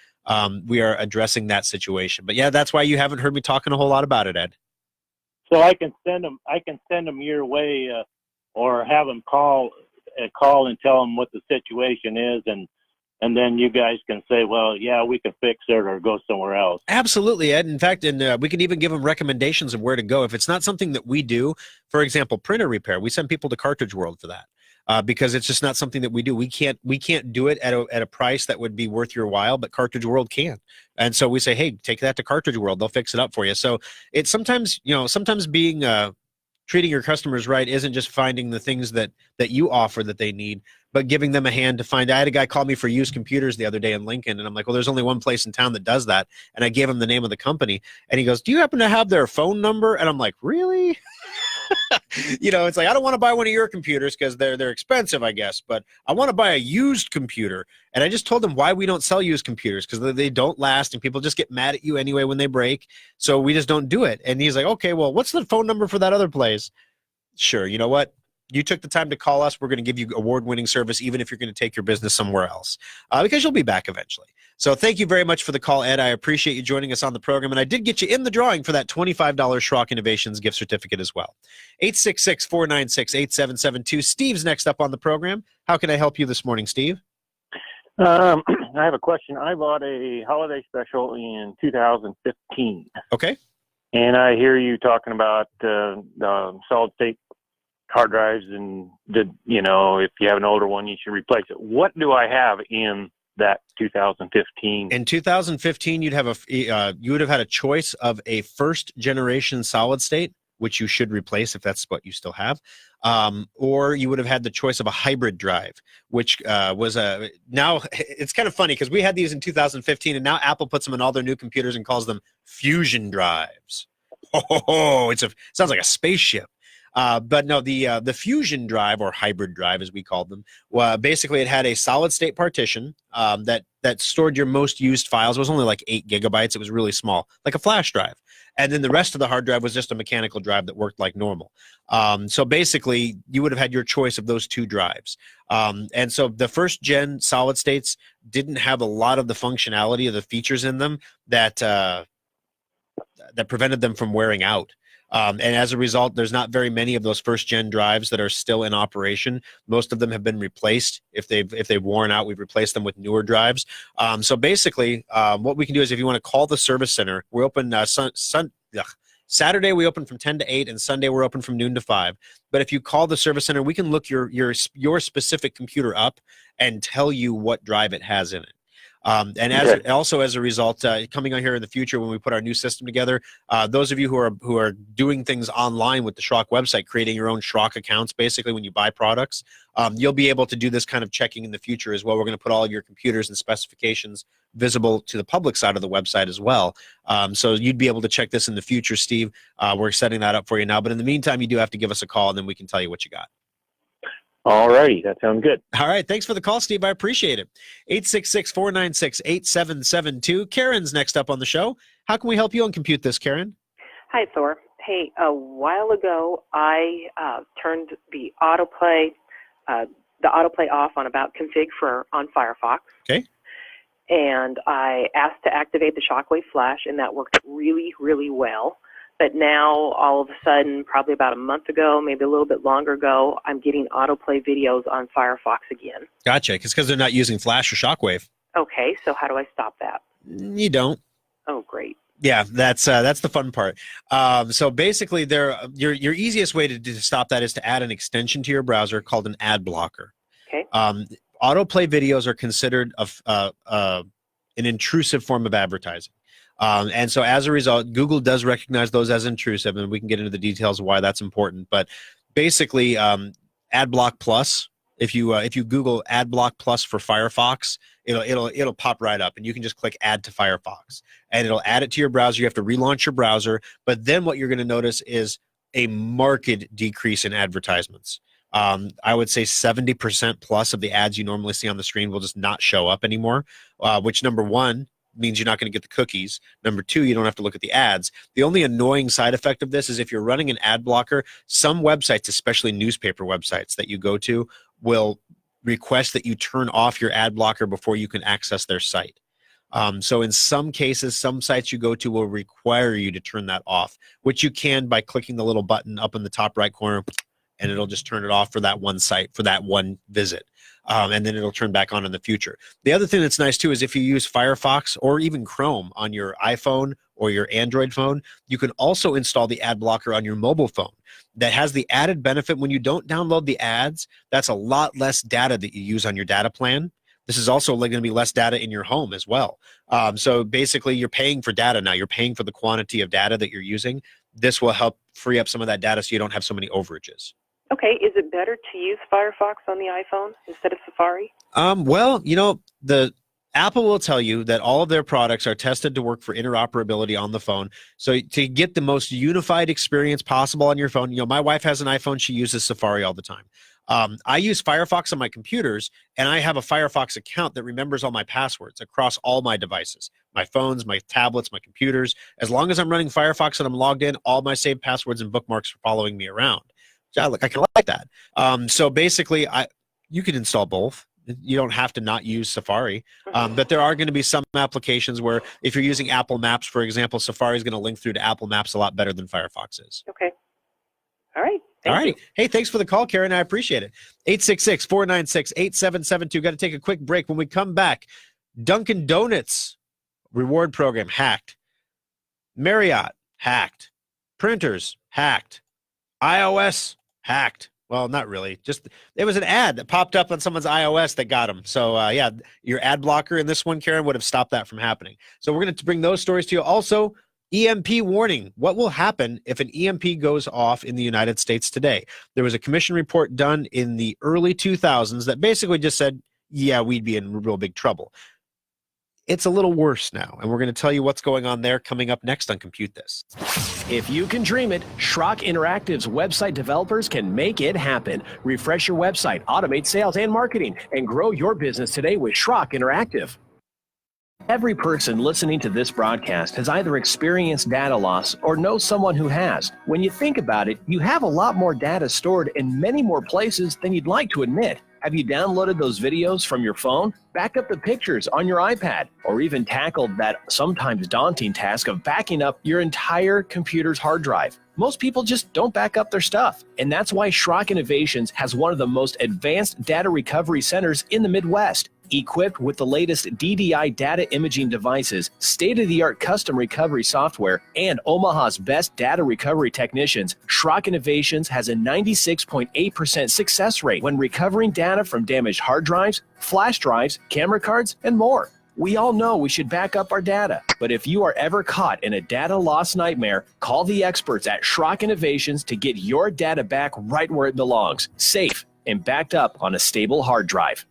we are addressing that situation. But yeah, that's why you haven't heard me talking a whole lot about it, Ed. So I can send them your way, or have them call and tell them what the situation is, and then you guys can say, well, yeah, we can fix it or go somewhere else. Absolutely, Ed. In fact, we can even give them recommendations of where to go. If it's not something that we do, for example, printer repair, we send people to Cartridge World for that. Because it's just not something that we do. We can't do it at a price that would be worth your while, but Cartridge World can. And so we say, hey, take that to Cartridge World. They'll fix it up for you. So it's sometimes being treating your customers right isn't just finding the things that you offer that they need, but giving them a hand to find. I had a guy call me for used computers the other day in Lincoln, and I'm like, well, there's only one place in town that does that. And I gave him the name of the company, and he goes, do you happen to have their phone number? And I'm like, really? It's like, I don't want to buy one of your computers because they're expensive, I guess, but I want to buy a used computer. And I just told him why we don't sell used computers, because they don't last and people just get mad at you anyway when they break. So we just don't do it. And he's like, okay, well, what's the phone number for that other place? Sure. You know what? You took the time to call us. We're going to give you award-winning service, even if you're going to take your business somewhere else, because you'll be back eventually. So thank you very much for the call, Ed. I appreciate you joining us on the program. And I did get you in the drawing for that $25 Schrock Innovations gift certificate as well. 866-496-8772. Steve's next up on the program. How can I help you this morning, Steve? I have a question. I bought a holiday special in 2015. Okay. And I hear you talking about the solid state hard drives, and if you have an older one, you should replace it. What do I have in that 2015? In 2015, you would have had a choice of a first generation solid state, which you should replace if that's what you still have, or you would have had the choice of a hybrid drive, which was now it's kind of funny because we had these in 2015, and now Apple puts them in all their new computers and calls them fusion drives. Oh, sounds like a spaceship. But no, the fusion drive, or hybrid drive as we called them, basically it had a solid state partition that stored your most used files. It was only like 8 gigabytes. It was really small, like a flash drive. And then the rest of the hard drive was just a mechanical drive that worked like normal. So basically you would have had your choice of those two drives. And so the first gen solid states didn't have a lot of the functionality of the features in them that prevented them from wearing out. And as a result, there's not very many of those first gen drives that are still in operation. Most of them have been replaced. If they've worn out, we've replaced them with newer drives. So basically, what we can do is, if you want to call the service center, we're open Saturday we open from 10 to 8, and Sunday we're open from noon to 5. But if you call the service center, we can look your specific computer up and tell you what drive it has in it. And as a result, coming on here in the future when we put our new system together, those of you who are doing things online with the Schrock website, creating your own Schrock accounts, basically when you buy products, you'll be able to do this kind of checking in the future as well. We're going to put all of your computers and specifications visible to the public side of the website as well. So you'd be able to check this in the future, Steve. We're setting that up for you now. But in the meantime, you do have to give us a call, and then we can tell you what you got. All righty. That sounds good. All right. Thanks for the call, Steve. I appreciate it. 866-496-8772. Karen's next up on the show. How can we help you on Compute This, Karen? Hi, Thor. Hey, a while ago, I turned the autoplay off on About Config on Firefox. Okay. And I asked to activate the Shockwave Flash, and that worked really, really well. But now, all of a sudden, probably about a month ago, maybe a little bit longer ago, I'm getting autoplay videos on Firefox again. Gotcha. It's because they're not using Flash or Shockwave. Okay, so how do I stop that? You don't. Oh, great. Yeah, that's the fun part. So basically, your easiest way to stop that is to add an extension to your browser called an ad blocker. Okay. Autoplay videos are considered an intrusive form of advertising. And so as a result, Google does recognize those as intrusive, and we can get into the details of why that's important. But basically, AdBlock Plus, if you Google AdBlock Plus for Firefox, it'll pop right up, and you can just click Add to Firefox, and it'll add it to your browser. You have to relaunch your browser, but then what you're going to notice is a marked decrease in advertisements. I would say 70% plus of the ads you normally see on the screen will just not show up anymore, which number one means you're not going to get the cookies. Number two, you don't have to look at the ads. The only annoying side effect of this is if you're running an ad blocker, some websites, especially newspaper websites that you go to, will request that you turn off your ad blocker before you can access their site. So in some cases, some sites you go to will require you to turn that off, which you can by clicking the little button up in the top right corner, and it'll just turn it off for that one site, for that one visit. And then it'll turn back on in the future. The other thing that's nice too is if you use Firefox or even Chrome on your iPhone or your Android phone, you can also install the ad blocker on your mobile phone. That has the added benefit when you don't download the ads, that's a lot less data that you use on your data plan. This is also going to be less data in your home as well. So basically you're paying for data now. You're paying for the quantity of data that you're using. This will help free up some of that data so you don't have so many overages. Okay, is it better to use Firefox on the iPhone instead of Safari? Well, the Apple will tell you that all of their products are tested to work for interoperability on the phone. So to get the most unified experience possible on your phone, my wife has an iPhone. She uses Safari all the time. I use Firefox on my computers, and I have a Firefox account that remembers all my passwords across all my devices, my phones, my tablets, my computers. As long as I'm running Firefox and I'm logged in, all my saved passwords and bookmarks are following me around. I can like that. So basically, you can install both. You don't have to not use Safari. But there are going to be some applications where if you're using Apple Maps, for example, Safari is going to link through to Apple Maps a lot better than Firefox is. Okay. All right. All right. Hey, thanks for the call, Karen. I appreciate it. 866-496-8772. Got to take a quick break. When we come back, Dunkin' Donuts reward program hacked. Marriott hacked. Printers hacked. iOS hacked. Well, not really. Just it was an ad that popped up on someone's iOS that got them. So, yeah, your ad blocker in this one, Karen, would have stopped that from happening. So we're going to bring those stories to you. Also, EMP warning. What will happen if an EMP goes off in the United States today? There was a commission report done in the early 2000s that basically just said, yeah, we'd be in real big trouble. It's a little worse now, and we're going to tell you what's going on there coming up next on Compute This. If you can dream it, Schrock Interactive's website developers can make it happen. Refresh your website, automate sales and marketing, and grow your business today with Schrock Interactive. Every person listening to this broadcast has either experienced data loss or knows someone who has. When you think about it, you have a lot more data stored in many more places than you'd like to admit. Have you downloaded those videos from your phone? Back up the pictures on your iPad, or even tackled that sometimes daunting task of backing up your entire computer's hard drive? Most people just don't back up their stuff, and that's why Schrock Innovations has one of the most advanced data recovery centers in the Midwest. Equipped with the latest DDI data imaging devices, state-of-the-art custom recovery software, and Omaha's best data recovery technicians, Schrock Innovations has a 96.8% success rate when recovering data from damaged hard drives, flash drives, camera cards, and more. We all know we should back up our data, but if you are ever caught in a data loss nightmare, call the experts at Schrock Innovations to get your data back right where it belongs, safe and backed up on a stable hard drive.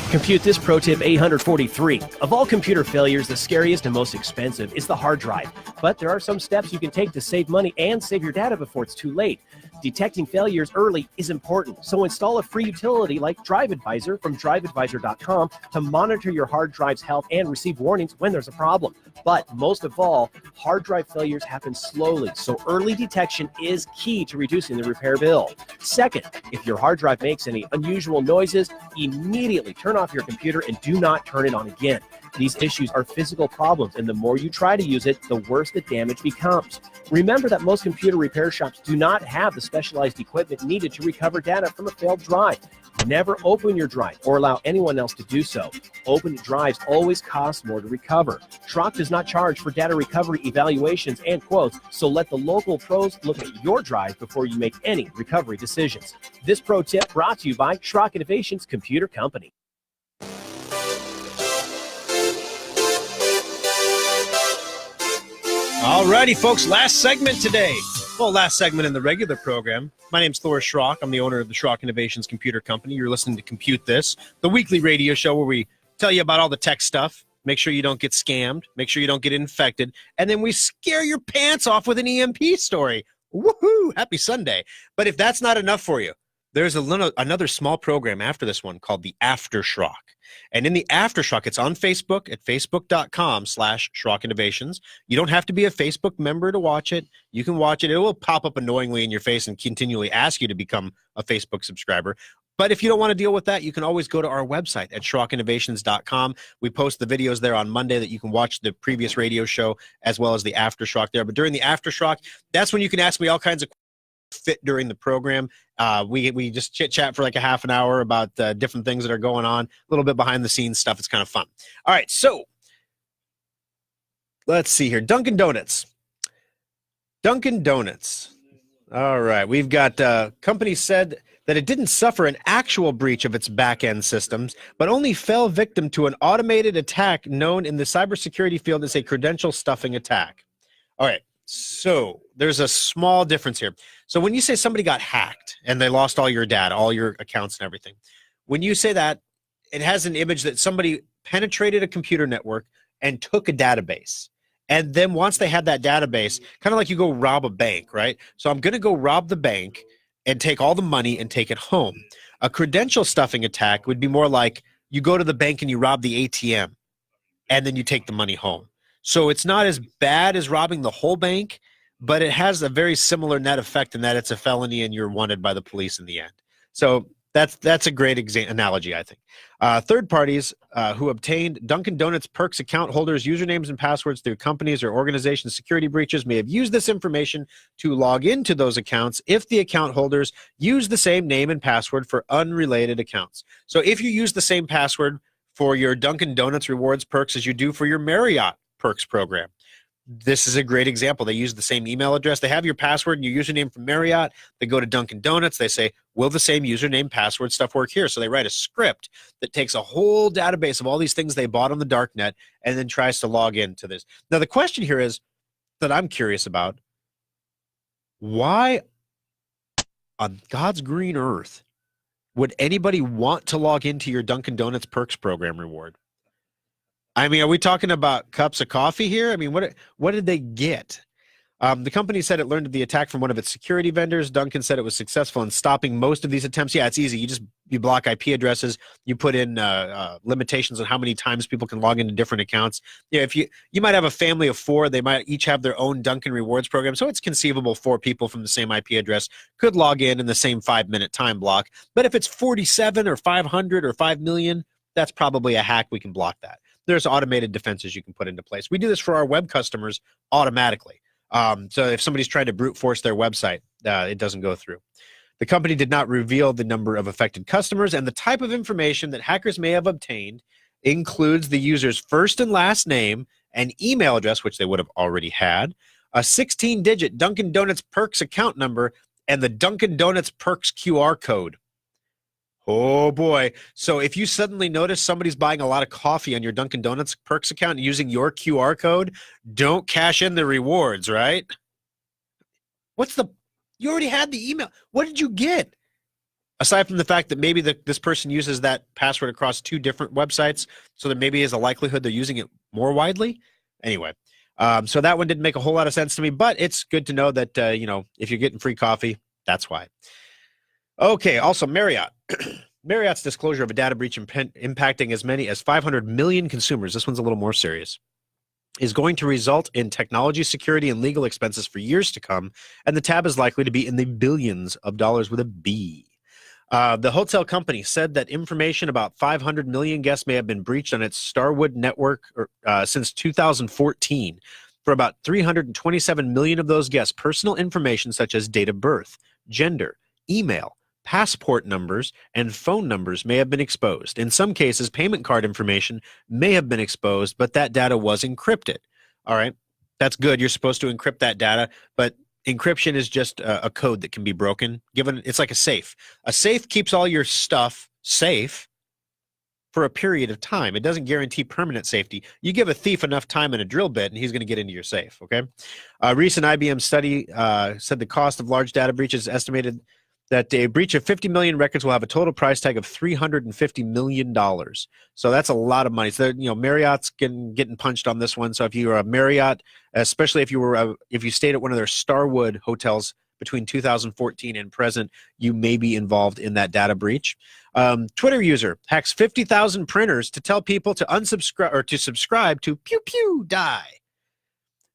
Compute This Pro Tip 843. Of all computer failures, the scariest and most expensive is the hard drive. But there are some steps you can take to save money and save your data before it's too late. Detecting failures early is important, so install a free utility like Drive Advisor from driveadvisor.com to monitor your hard drive's health and receive warnings when there's a problem. But most of all, hard drive failures happen slowly, so early detection is key to reducing the repair bill. Second, if your hard drive makes any unusual noises, immediately turn off your computer and do not turn it on again. These issues are physical problems, and the more you try to use it, the worse the damage becomes. Remember that most computer repair shops do not have the specialized equipment needed to recover data from a failed drive. Never open your drive or allow anyone else to do so. Opened drives always cost more to recover. Schrock does not charge for data recovery evaluations and quotes, so let the local pros look at your drive before you make any recovery decisions. This pro tip brought to you by Schrock Innovations Computer Company. Alrighty, folks, last segment today. Well, last segment in the regular program. My name's Thor Schrock. I'm the owner of the Schrock Innovations Computer Company. You're listening to Compute This, the weekly radio show where we tell you about all the tech stuff, make sure you don't get scammed, make sure you don't get infected, and then we scare your pants off with an EMP story. Woohoo! Happy Sunday. But if that's not enough for you, there's another small program after this one called the Aftershock. And in the Aftershock, it's on Facebook at facebook.com/Schrock Innovations. You don't have to be a Facebook member to watch it. You can watch it. It will pop up annoyingly in your face and continually ask you to become a Facebook subscriber. But if you don't want to deal with that, you can always go to our website at SchrockInnovations.com. We post the videos there on Monday that you can watch the previous radio show as well as the Aftershock there. But during the Aftershock, that's when you can ask me all kinds of fit during the program. We just chit chat for like a half an hour about different things that are going on, a little bit behind the scenes stuff. It's kind of fun. All right, so let's see here. Dunkin' Donuts. All right, we've got company said that it didn't suffer an actual breach of its back-end systems, but only fell victim to an automated attack known in the cybersecurity field as a credential stuffing attack. All right. So there's a small difference here. So when you say somebody got hacked and they lost all your data, all your accounts and everything, when you say that, it has an image that somebody penetrated a computer network and took a database. And then once they had that database, kind of like you go rob a bank, right? So I'm going to go rob the bank and take all the money and take it home. A credential stuffing attack would be more like you go to the bank and you rob the ATM and then you take the money home. So it's not as bad as robbing the whole bank, but it has a very similar net effect in that it's a felony and you're wanted by the police in the end. So that's a great analogy, I think. Third parties who obtained Dunkin' Donuts Perks account holders' usernames and passwords through companies or organizations' security breaches may have used this information to log into those accounts if the account holders use the same name and password for unrelated accounts. So if you use the same password for your Dunkin' Donuts rewards perks as you do for your Marriott Perks program, this is a great example. They use the same email address. They have your password and your username from Marriott. They go to Dunkin' Donuts. They say, will the same username, password stuff work here? So they write a script that takes a whole database of all these things they bought on the dark net and then tries to log into this. Now, the question here is that I'm curious about, why on God's green earth would anybody want to log into your Dunkin' Donuts Perks program reward? I mean, are we talking about cups of coffee here? I mean, what did they get? The company said it learned of the attack from one of its security vendors. Dunkin' said it was successful in stopping most of these attempts. Yeah, it's easy. You block IP addresses. You put in limitations on how many times people can log into different accounts. Yeah, if you might have a family of 4, they might each have their own Dunkin' Rewards program. So it's conceivable 4 people from the same IP address could log in the same 5-minute time block. But if it's 47 or 500 or 5 million, that's probably a hack. We can block that. There's automated defenses you can put into place. We do this for our web customers automatically. So if somebody's trying to brute force their website, it doesn't go through. The company did not reveal the number of affected customers, and the type of information that hackers may have obtained includes the user's first and last name, an email address, which they would have already had, a 16-digit Dunkin' Donuts Perks account number, and the Dunkin' Donuts Perks QR code. Oh boy. So if you suddenly notice somebody's buying a lot of coffee on your Dunkin' Donuts Perks account using your QR code, don't cash in the rewards, right? You already had the email. What did you get? Aside from the fact that maybe this person uses that password across 2 different websites, so there maybe is a likelihood they're using it more widely. Anyway, so that one didn't make a whole lot of sense to me, but it's good to know that, if you're getting free coffee, that's why. Okay, also Marriott. Marriott's disclosure of a data breach impacting as many as 500 million consumers, this one's a little more serious, is going to result in technology, security, and legal expenses for years to come, and the tab is likely to be in the billions of dollars with a B. The hotel company said that information about 500 million guests may have been breached on its Starwood network since 2014. For about 327 million of those guests, personal information such as date of birth, gender, email, passport numbers, and phone numbers may have been exposed. In some cases, payment card information may have been exposed, but that data was encrypted. All right, that's good. You're supposed to encrypt that data, but encryption is just a code that can be broken. It's like a safe. A safe keeps all your stuff safe for a period of time. It doesn't guarantee permanent safety. You give a thief enough time and a drill bit, and he's going to get into your safe, okay? A recent IBM study said the cost of large data breaches is estimated that a breach of 50 million records will have a total price tag of $350 million. So that's a lot of money. So, Marriott's getting punched on this one. So if you are a Marriott, especially if you stayed at one of their Starwood hotels between 2014 and present, you may be involved in that data breach. Twitter user hacks 50,000 printers to tell people to unsubscribe or to subscribe to Pew Pew Die.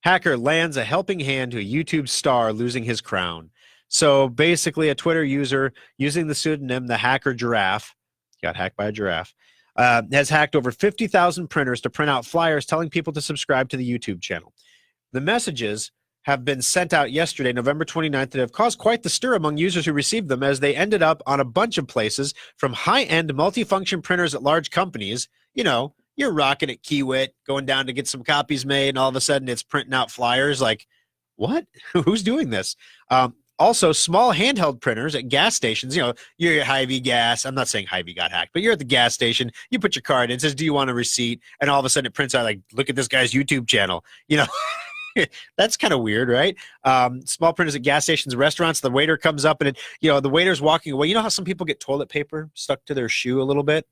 Hacker lands a helping hand to a YouTube star losing his crown. So basically, a Twitter user using the pseudonym The Hacker Giraffe, got hacked by a giraffe, has hacked over 50,000 printers to print out flyers telling people to subscribe to the YouTube channel. The messages have been sent out yesterday, November 29th, that have caused quite the stir among users who received them, as they ended up on a bunch of places, from high-end multifunction printers at large companies. You're rocking at Kiewit, going down to get some copies made, and all of a sudden it's printing out flyers. Like, what? Who's doing this? Also, small handheld printers at gas stations. You're at Hy-Vee gas. I'm not saying Hy-Vee got hacked, but you're at the gas station. You put your card in, it says, do you want a receipt? And all of a sudden it prints out, like, look at this guy's YouTube channel. That's kind of weird, right? Small printers at gas stations, restaurants. The waiter comes up and the waiter's walking away. You know how some people get toilet paper stuck to their shoe a little bit?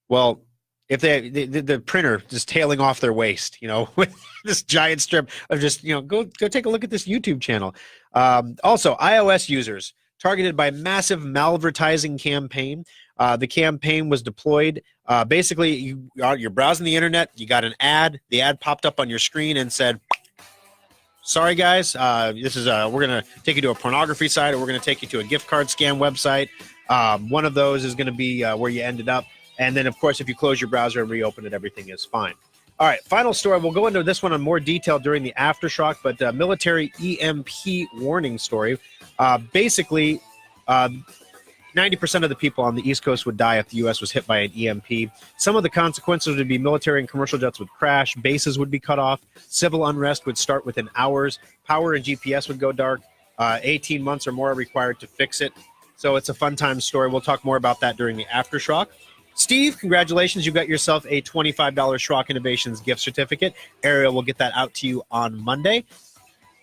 Well, if the printer just tailing off their waist, with this giant strip of just, go take a look at this YouTube channel. Also, iOS users targeted by massive malvertising campaign. The campaign was deployed. Basically, you're browsing the internet. You got an ad. The ad popped up on your screen and said, sorry, guys, this is we're going to take you to a pornography site, or we're going to take you to a gift card scam website. One of those is going to be where you ended up. And then, of course, if you close your browser and reopen it, everything is fine. All right, final story. We'll go into this one in more detail during the aftershock, but military EMP warning story. Basically, 90% of the people on the East Coast would die if the U.S. was hit by an EMP. Some of the consequences would be military and commercial jets would crash, bases would be cut off, civil unrest would start within hours, power and GPS would go dark, 18 months or more are required to fix it. So it's a fun time story. We'll talk more about that during the aftershock. Steve, congratulations. You got yourself a $25 Schrock Innovations gift certificate. Ariel will get that out to you on Monday.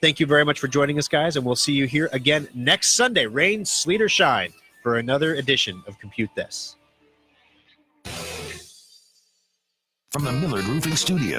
Thank you very much for joining us, guys, and we'll see you here again next Sunday, rain, sleet, or shine, for another edition of Compute This. From the Millard Roofing Studio.